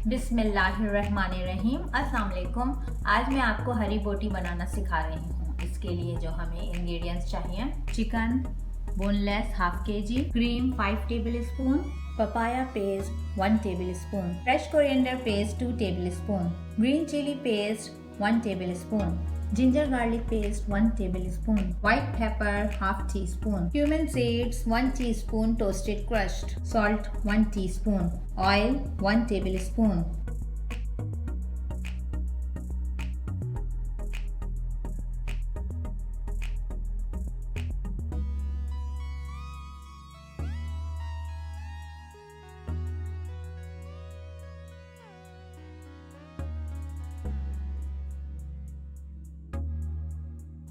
बिस्मिल्लाहिर्रहमानिर्रहीम। अस्सलाम वालेकुम। आज मैं आपको हरी बोटी बनाना सिखा रही हूँ। इसके लिए जो हमें इंग्रेडिएंट्स चाहिए, chicken boneless half kg, cream 5 tablespoon, papaya paste 1 tablespoon, fresh coriander paste 2 tablespoon, green chilli paste 1 tablespoon, ginger garlic paste 1 tablespoon, white pepper half teaspoon, cumin seeds 1 teaspoon toasted crushed, salt 1 teaspoon, oil 1 tablespoon.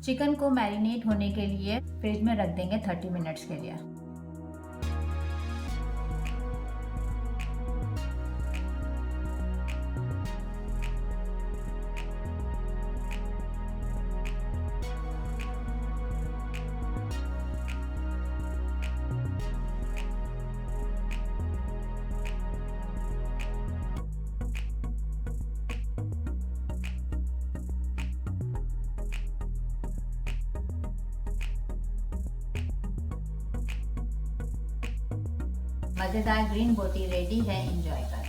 Chicken को marinate होने के लिए fridge में रख देंगे 30 minutes के लिए। मज़ेदार ग्रीन बोटी रेडी है, एंजॉय करें।